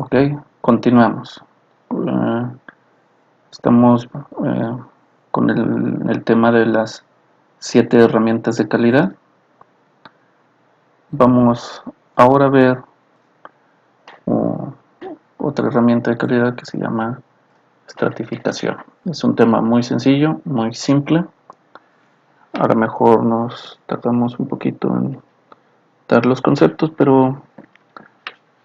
Ok, continuamos. Estamos con el tema de las 7 herramientas de calidad. Vamos ahora a ver otra herramienta de calidad que se llama estratificación. Es un tema muy sencillo, muy simple. A lo mejor nos tardamos un poquito en dar los conceptos, pero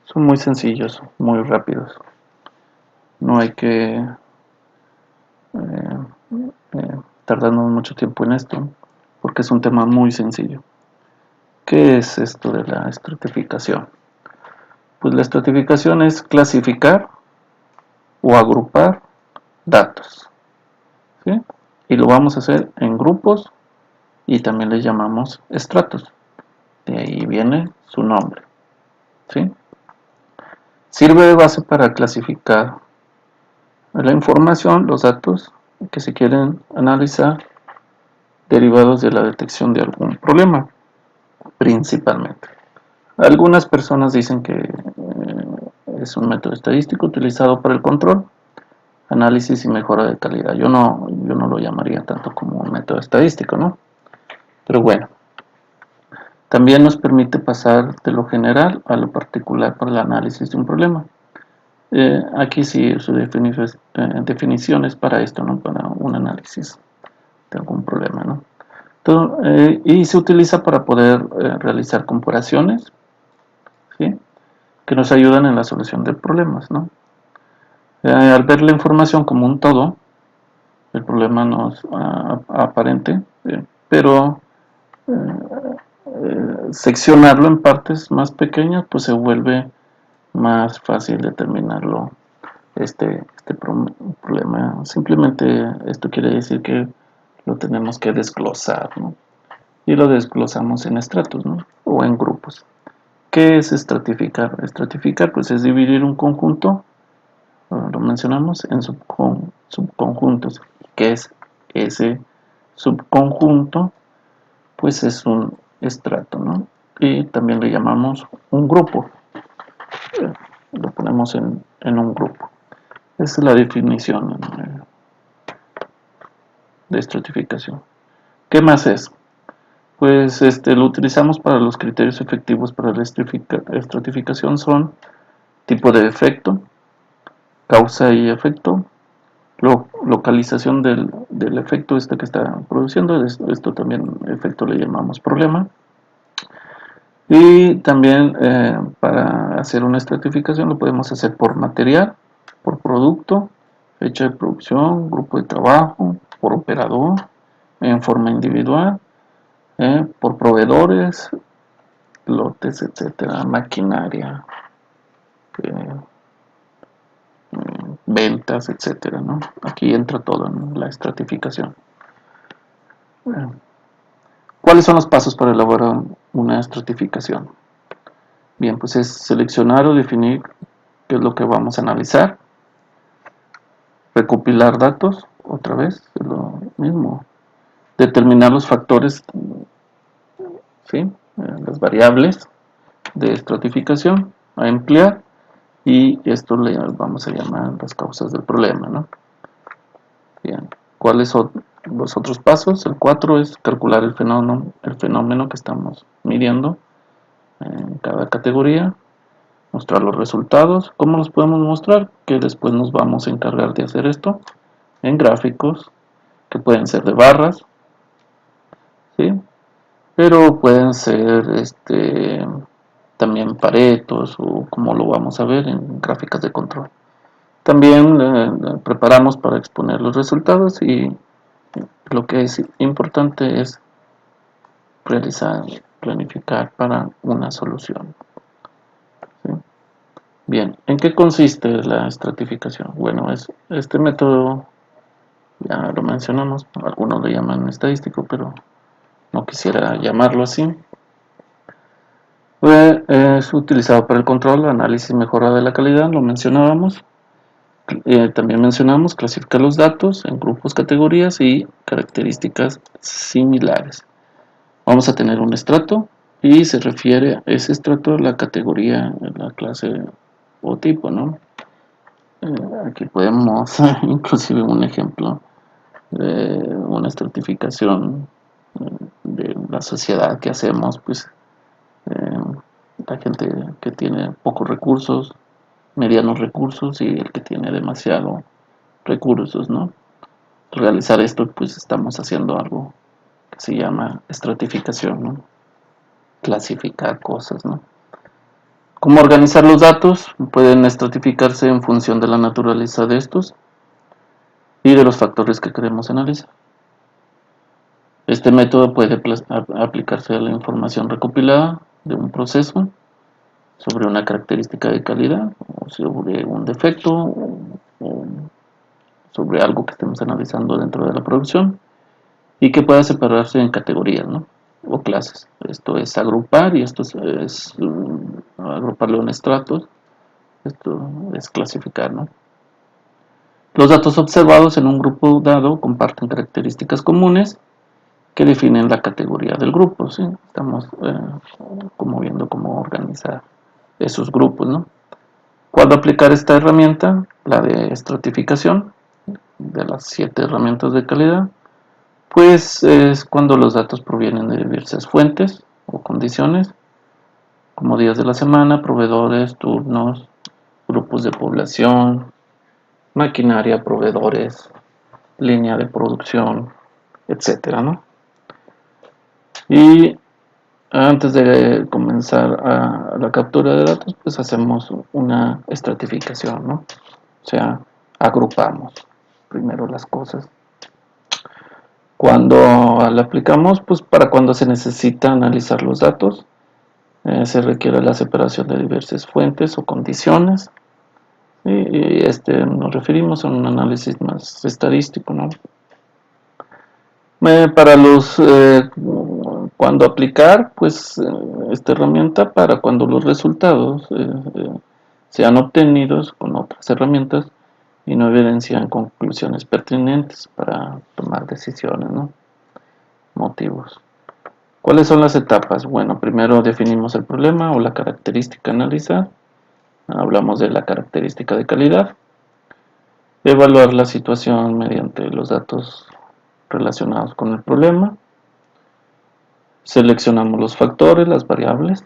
son muy sencillos, muy rápidos. No hay que tardarnos mucho tiempo en esto, porque es un tema muy sencillo. ¿Qué es esto de la estratificación? Pues la estratificación es clasificar o agrupar datos, ¿sí? Y lo vamos a hacer en grupos y también les llamamos estratos. De ahí viene su nombre, ¿sí? Sirve de base para clasificar la información, los datos que se quieren analizar derivados de la detección de algún problema, principalmente. Algunas personas dicen que es un método estadístico utilizado para el control, análisis y mejora de calidad. Yo no lo llamaría tanto como un método estadístico, ¿no? Pero bueno, también nos permite pasar de lo general a lo particular para el análisis de un problema. Aquí sí su definición es para esto, ¿no? Para un análisis de algún problema, ¿no? Entonces, y se utiliza para poder realizar comparaciones, ¿sí? Que nos ayudan en la solución de problemas, ¿no? Al ver la información como un todo, el problema no es aparente, pero seccionarlo en partes más pequeñas pues se vuelve más fácil determinarlo este problema. Simplemente esto quiere decir que lo tenemos que desglosar, ¿no? Y lo desglosamos en estratos, ¿no? O en grupos. ¿Qué es estratificar? Estratificar pues es dividir un conjunto, lo mencionamos, en subconjuntos. ¿Qué es ese subconjunto? Pues es un estrato, ¿no? Y también le llamamos un grupo. Lo ponemos en un grupo. Esa es la definición de estratificación. ¿Qué más es? Pues lo utilizamos para los criterios efectivos para la estratificación son tipo de efecto, causa y efecto, localización del efecto que está produciendo, esto también efecto le llamamos problema, y también para hacer una estratificación lo podemos hacer por material, por producto, fecha de producción, grupo de trabajo, por operador, en forma individual, por proveedores, lotes, etcétera, maquinaria, eh, ventas, etcétera, ¿no? Aquí entra todo en la estratificación. ¿Cuáles son los pasos para elaborar una estratificación? Bien, pues es seleccionar o definir qué es lo que vamos a analizar, recopilar datos, otra vez, es lo mismo, determinar los factores, ¿sí? Las variables de estratificación a emplear, y esto le vamos a llamar las causas del problema, ¿no? Bien, ¿cuáles son los otros pasos? El 4 es calcular el fenómeno que estamos midiendo en cada categoría, mostrar los resultados. ¿Cómo los podemos mostrar? Que después nos vamos a encargar de hacer esto en gráficos, que pueden ser de barras, ¿sí? Pero pueden ser también paretos, o como lo vamos a ver en gráficas de control. También preparamos para exponer los resultados, y lo que es importante es realizar, planificar para una solución, ¿sí? Bien, ¿en qué consiste la estratificación? Bueno, este método ya lo mencionamos, algunos lo llaman estadístico, pero no quisiera llamarlo así. Es utilizado para el control, análisis y mejora de la calidad, lo mencionábamos. También mencionamos clasificar los datos en grupos, categorías y características similares. Vamos a tener un estrato y se refiere a ese estrato a la categoría, la clase o tipo, ¿no? Aquí podemos, inclusive un ejemplo de una estratificación de la sociedad que hacemos, pues eh, la gente que tiene pocos recursos, medianos recursos y el que tiene demasiado recursos, ¿no? Realizar esto, pues estamos haciendo algo que se llama estratificación, ¿no? Clasificar cosas, ¿no? ¿Cómo organizar los datos? Pueden estratificarse en función de la naturaleza de estos y de los factores que queremos analizar. Este método puede aplicarse a la información recopilada de un proceso sobre una característica de calidad, o sobre un defecto, o sobre algo que estemos analizando dentro de la producción, y que pueda separarse en categorías, ¿no? O clases. Esto es agrupar y esto es agruparlo en estratos. Esto es clasificar, ¿no? Los datos observados en un grupo dado comparten características comunes que definen la categoría del grupo, ¿sí? Estamos como viendo cómo organizar esos grupos, ¿no? ¿Cuándo aplicar esta herramienta? La de estratificación, de las 7 herramientas de calidad, pues es cuando los datos provienen de diversas fuentes o condiciones, como días de la semana, proveedores, turnos, grupos de población, maquinaria, proveedores, línea de producción, etcétera, ¿no? Y antes de comenzar a la captura de datos, pues hacemos una estratificación, ¿no? O sea, agrupamos primero las cosas. Cuando la aplicamos, pues para cuando se necesita analizar los datos, se requiere la separación de diversas fuentes o condiciones. Y nos referimos a un análisis más estadístico, ¿no? Para cuando aplicar, pues esta herramienta para cuando los resultados sean obtenidos con otras herramientas y no evidencian conclusiones pertinentes para tomar decisiones, ¿no? Motivos. ¿Cuáles son las etapas? Bueno, primero definimos el problema o la característica a analizar. Hablamos de la característica de calidad. Evaluar la situación mediante los datos relacionados con el problema. Seleccionamos los factores, las variables.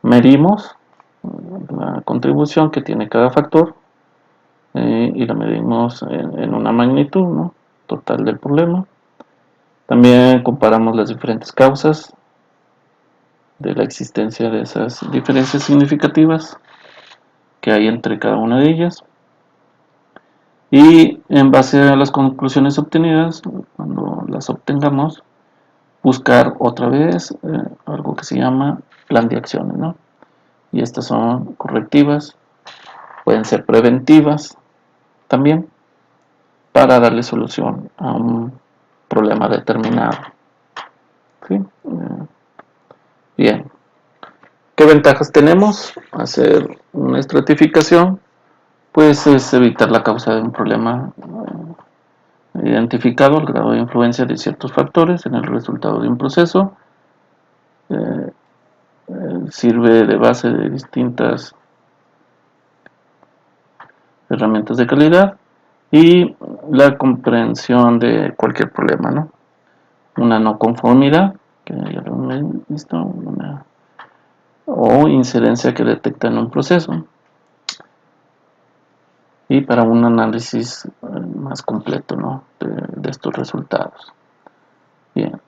Medimos la contribución que tiene cada factor y la medimos en una magnitud, ¿no? Total del problema. También comparamos las diferentes causas de la existencia de esas diferencias significativas que hay entre cada una de ellas. Y en base a las conclusiones obtenidas, cuando las obtengamos, buscar otra vez algo que se llama plan de acciones, ¿no? Y estas son correctivas, pueden ser preventivas también, para darle solución a un problema determinado. ¿Sí? Bien. ¿Qué ventajas tenemos? Hacer una estratificación, pues es evitar la causa de un problema identificado, el grado de influencia de ciertos factores en el resultado de un proceso. Eh, Sirve de base de distintas herramientas de calidad y la comprensión de cualquier problema, ¿no? Una no conformidad, que ya lo hemos visto, o incidencia que detecta en un proceso, y para un análisis más completo, ¿no? de estos resultados. Bien.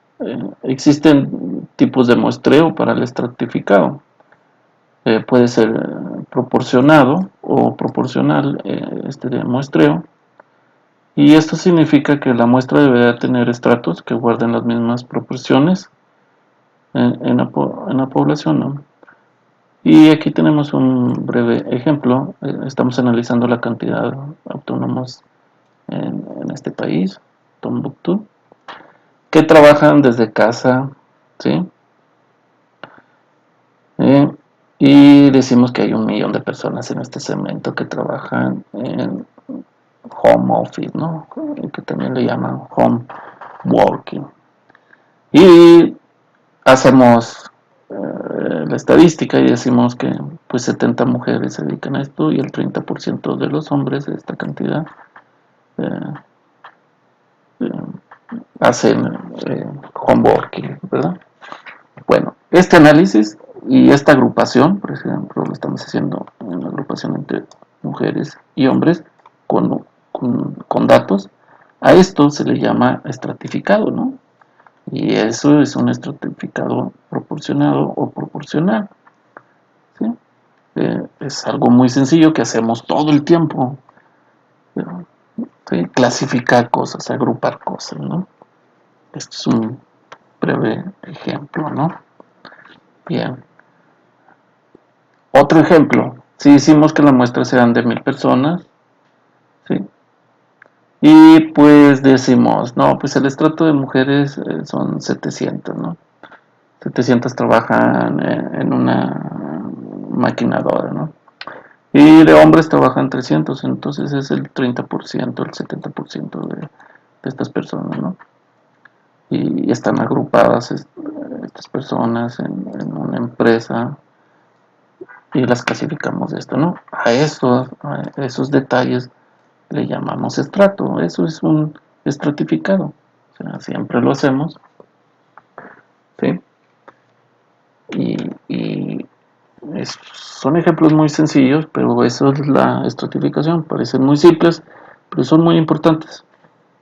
Existen tipos de muestreo para el estratificado. Puede ser proporcionado o proporcional de muestreo, y esto significa que la muestra deberá tener estratos que guarden las mismas proporciones en la población, ¿no? Y aquí tenemos un breve ejemplo. Estamos analizando la cantidad de autónomos en este país, Tombuctú, que trabajan desde casa, ¿sí? Y decimos que hay 1 millón de personas en este segmento que trabajan en home office, ¿no? Que también le llaman home working. Y hacemos la estadística y decimos que pues 70 mujeres se dedican a esto y el 30% de los hombres de esta cantidad eh, eh, hacen homework, ¿verdad? Bueno, este análisis y esta agrupación, por ejemplo, lo estamos haciendo en la agrupación entre mujeres y hombres con datos, a esto se le llama estratificado, ¿no? Y eso es un estratificado proporcionado o proporcional, ¿sí? Es algo muy sencillo que hacemos todo el tiempo, ¿sí? Clasificar cosas, agrupar cosas, ¿no? Esto es un breve ejemplo, ¿no? Bien. Otro ejemplo, si decimos que la muestra sean de 1000 personas, ¿sí? Y pues decimos, no, pues el estrato de mujeres son 700, ¿no? 700 trabajan en una maquinadora, ¿no? Y de hombres trabajan 300, entonces es el 30%, el 70% de estas personas, ¿no? Y están agrupadas estas personas en una empresa y las clasificamos de esto, ¿no? A esos detalles le llamamos estrato, eso es un estratificado, o sea, siempre lo hacemos, ¿sí? Y son ejemplos muy sencillos, pero eso es la estratificación, parecen muy simples, pero son muy importantes,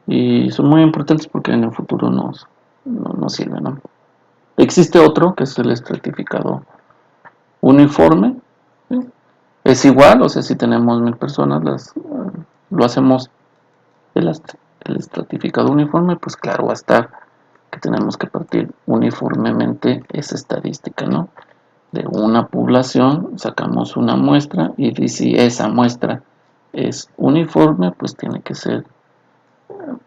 y son muy importantes porque en el futuro nos sirven, ¿no? Existe otro que es el estratificado uniforme, ¿sí? Es igual, o sea, si tenemos 1000 personas, lo hacemos el, el estratificado uniforme, pues claro, va a estar que tenemos que partir uniformemente esa estadística, ¿no? De una población sacamos una muestra y si esa muestra es uniforme, pues tiene que ser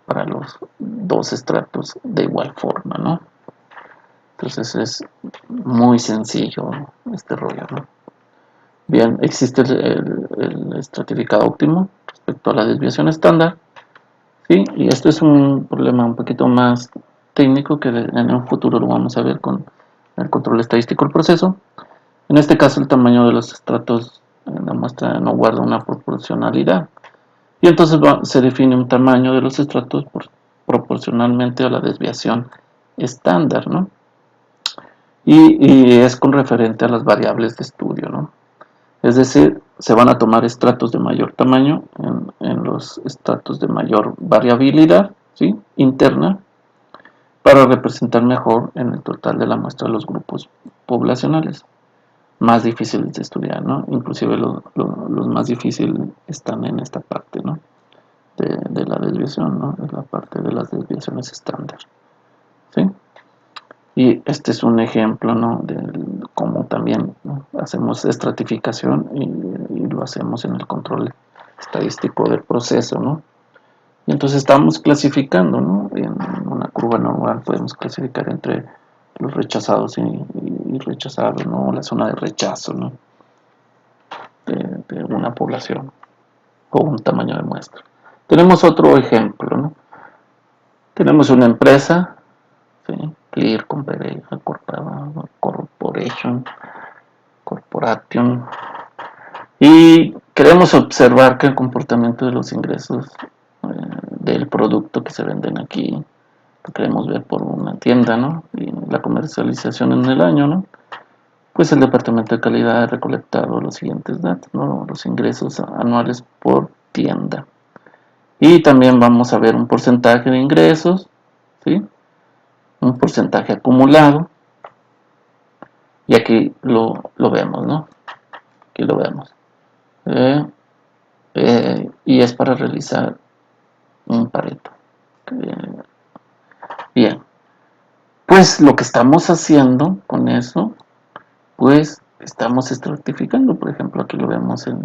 para los dos estratos de igual forma, ¿no? Entonces es muy sencillo este rollo, ¿no? Bien, existe el estratificado óptimo respecto a la desviación estándar, ¿sí? Y esto es un problema un poquito más técnico que en un futuro lo vamos a ver con el control estadístico del proceso. En este caso, el tamaño de los estratos en la muestra no guarda una proporcionalidad. Y entonces se define un tamaño de los estratos proporcionalmente a la desviación estándar, ¿no? Y es con referente a las variables de estudio, ¿no? Es decir, se van a tomar estratos de mayor tamaño en los estratos de mayor variabilidad, ¿sí? Interna, para representar mejor en el total de la muestra los grupos poblacionales más difíciles de estudiar, ¿no? Inclusive los más difíciles están en esta parte, ¿no? De la desviación, ¿no? Es la parte de las desviaciones estándar, ¿sí? Y este es un ejemplo, ¿no? De cómo también, ¿no? Hacemos estratificación y lo hacemos en el control estadístico del proceso, ¿no? Y entonces estamos clasificando, ¿no? En una curva normal podemos clasificar entre los rechazados y rechazados, ¿no? La zona de rechazo, ¿no? De una población o un tamaño de muestra. Tenemos otro ejemplo, ¿no? Tenemos una empresa, ¿sí? Clear Corporation, y queremos observar que el comportamiento de los ingresos del producto que se venden aquí, lo queremos ver por una tienda, ¿no? Y la comercialización en el año, ¿no? Pues el departamento de calidad ha recolectado los siguientes datos, ¿no? Los ingresos anuales por tienda. Y también vamos a ver un porcentaje de ingresos, ¿sí? Un porcentaje acumulado. Y aquí lo vemos, ¿no? Aquí lo vemos. Y es para realizar un Pareto. Bien, pues lo que estamos haciendo con eso, pues estamos estratificando. Por ejemplo, aquí lo vemos en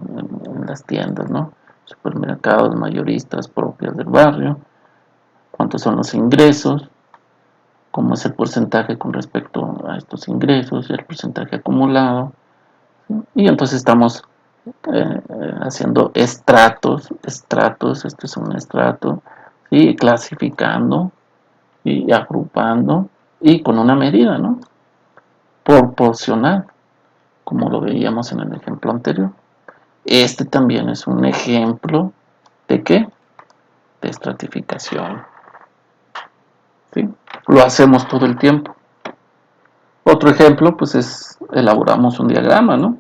las tiendas, ¿no? Supermercados, mayoristas propias del barrio, cuántos son los ingresos, cómo es el porcentaje con respecto a estos ingresos y el porcentaje acumulado, ¿sí? Y entonces estamos haciendo estratos, esto es un estrato, ¿sí? Clasificando y agrupando y con una medida, ¿no? Proporcional. veíamos en el ejemplo anterior. Este también es un ejemplo de ¿qué? De estratificación. ¿Sí? Lo hacemos todo el tiempo. Otro ejemplo, pues es, elaboramos un diagrama, ¿no?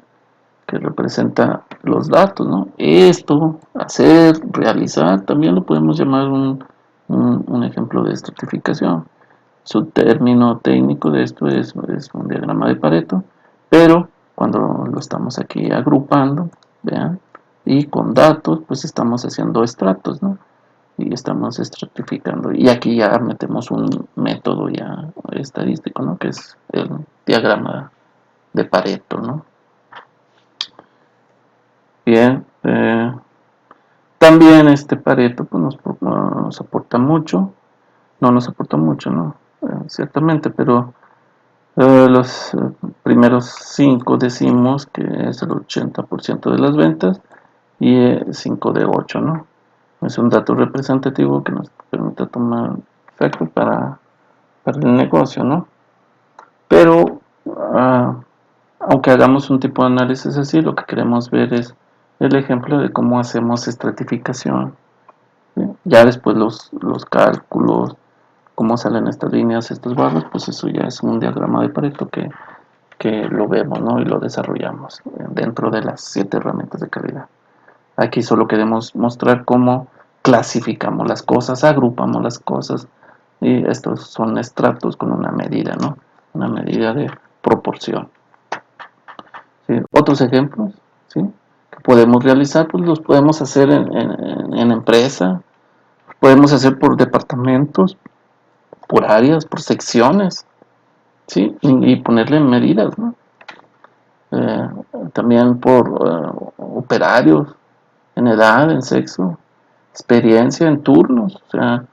Que representa los datos, ¿no? Esto, hacer, realizar, también lo podemos llamar un ejemplo de estratificación. Su término técnico de esto es un diagrama de Pareto, pero cuando lo estamos aquí agrupando, vean, y con datos, pues estamos haciendo estratos, ¿no? Y estamos estratificando. Y aquí ya metemos un método ya estadístico, ¿no? Que es el diagrama de Pareto, ¿no? Bien, también este Pareto pues, nos aporta mucho, no nos aporta mucho, ¿no? Ciertamente, pero los primeros 5 decimos que es el 80% de las ventas y 5 de 8, ¿no? Es un dato representativo que nos permite tomar efecto para el negocio, ¿no? Pero aunque hagamos un tipo de análisis así, lo que queremos ver es el ejemplo de cómo hacemos estratificación. ¿Sí? Ya después los cálculos, cómo salen estas líneas, estos barras, pues eso ya es un diagrama de Pareto que lo vemos, ¿no? Y lo desarrollamos dentro de las 7 herramientas de calidad. Aquí solo queremos mostrar cómo clasificamos las cosas, agrupamos las cosas, y estos son estratos con una medida, ¿no? Una medida de proporción. ¿Sí? Otros ejemplos, ¿sí? Que podemos realizar, pues los podemos hacer en empresa, podemos hacer por departamentos, por áreas, por secciones, ¿sí? Y ponerle medidas, ¿no? Eh, También por operarios, en edad, en sexo, experiencia, en turnos, o sea,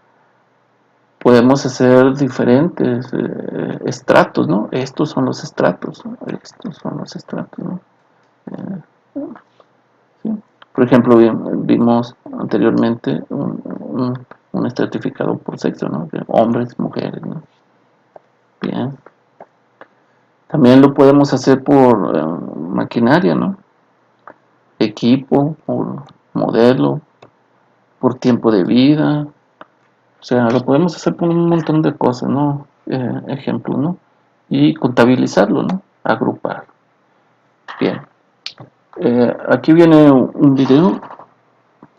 podemos hacer diferentes estratos, ¿no? Estos son los estratos, ¿no? Estos son los estratos, ¿no? ¿Sí? Por ejemplo, vimos anteriormente un estratificado por sexo, ¿no? De hombres, mujeres, ¿no? Bien. También lo podemos hacer por maquinaria, ¿no? Equipo, por modelo, por tiempo de vida. O sea, lo podemos hacer por un montón de cosas, ¿no? Ejemplos, ¿no? Y contabilizarlo, ¿no? Agrupar. Bien. Aquí viene un video,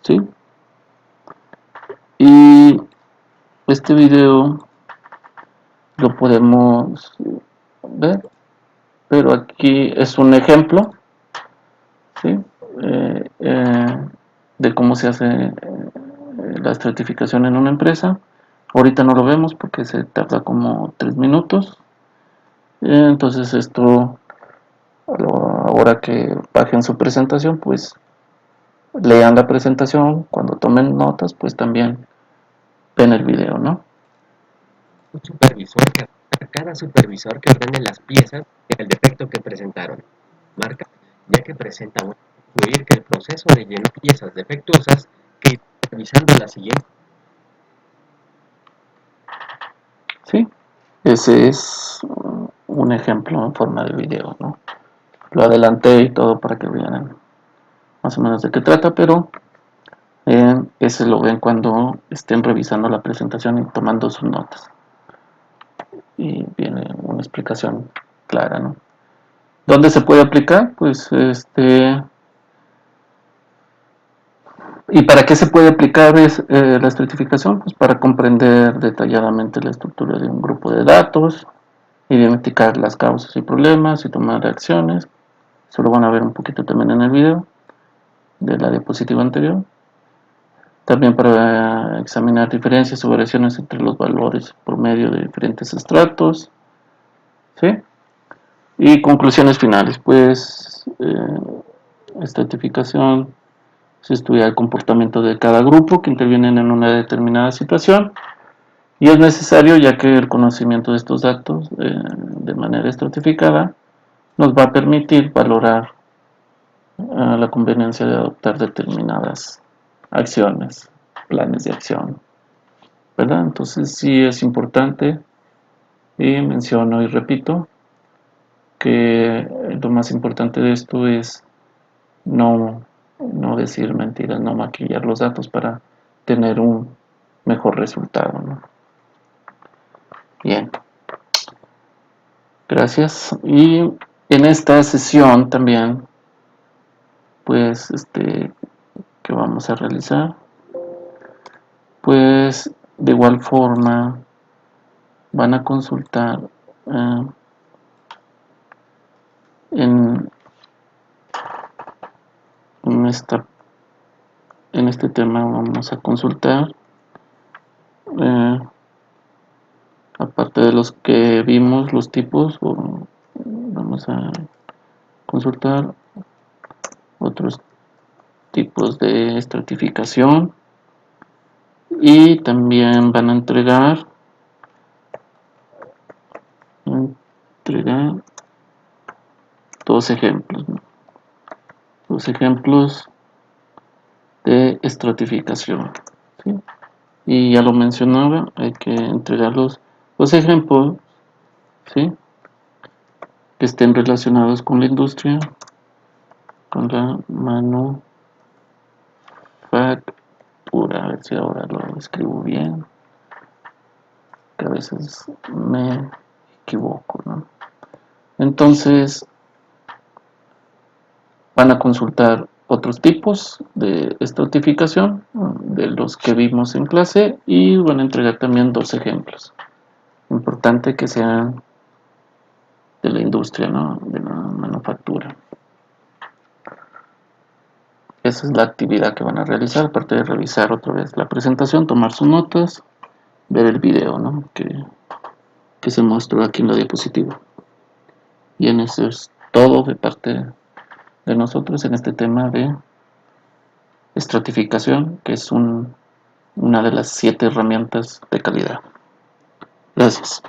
¿sí? Y este video lo podemos ver, pero aquí es un ejemplo, ¿sí? De cómo se hace la estratificación en una empresa. Ahorita no lo vemos porque se tarda como 3 minutos. Entonces esto, ahora que bajen su presentación, pues lean la presentación. Cuando tomen notas, pues también ven el video, ¿no? Cada supervisor que ordene las piezas en el defecto que presentaron. Marca, ya que presenta un incluir que el proceso de llenar piezas defectuosas que irá revisando la siguiente. Sí, ese es un ejemplo en forma de video, ¿no? Lo adelanté y todo para que vean más o menos de qué trata, pero ese lo ven cuando estén revisando la presentación y tomando sus notas. Y viene una explicación clara, ¿no? ¿Dónde se puede aplicar? Pues ¿y para qué se puede aplicar la estratificación? Pues para comprender detalladamente la estructura de un grupo de datos, identificar las causas y problemas y tomar acciones. Eso lo van a ver un poquito también en el video de la diapositiva anterior. También para examinar diferencias o variaciones entre los valores por medio de diferentes estratos. ¿Sí? Y conclusiones finales, pues estratificación se estudia el comportamiento de cada grupo que intervienen en una determinada situación y es necesario ya que el conocimiento de estos datos de manera estratificada nos va a permitir valorar la conveniencia de adoptar determinadas acciones, planes de acción, ¿verdad? Entonces sí es importante y menciono y repito que lo más importante de esto es no decir mentiras, no maquillar los datos para tener un mejor resultado, ¿no? Bien, gracias. Y en esta sesión también, pues, que vamos a realizar, pues, de igual forma, van a consultar eh, en, en, esta, en este tema vamos a consultar, eh, aparte de los que vimos, los tipos, vamos a consultar otros tipos de estratificación y también van a entregar dos ejemplos, ¿no? Dos ejemplos de estratificación, ¿sí? Y ya lo mencionaba, hay que entregar los ejemplos, ¿sí?, que estén relacionados con la industria, con la manufactura. A ver si ahora lo escribo bien, que a veces me equivoco, ¿no? Entonces van a consultar otros tipos de estratificación de los que vimos en clase y van a entregar también dos ejemplos. Importante que sean de la industria, ¿no?, de la manufactura. Esa es la actividad que van a realizar, aparte de revisar otra vez la presentación, tomar sus notas, ver el video, ¿no?, que se mostró aquí en la diapositiva. Y en eso es todo de parte de nosotros en este tema de estratificación, que es una de las 7 herramientas de calidad. Gracias.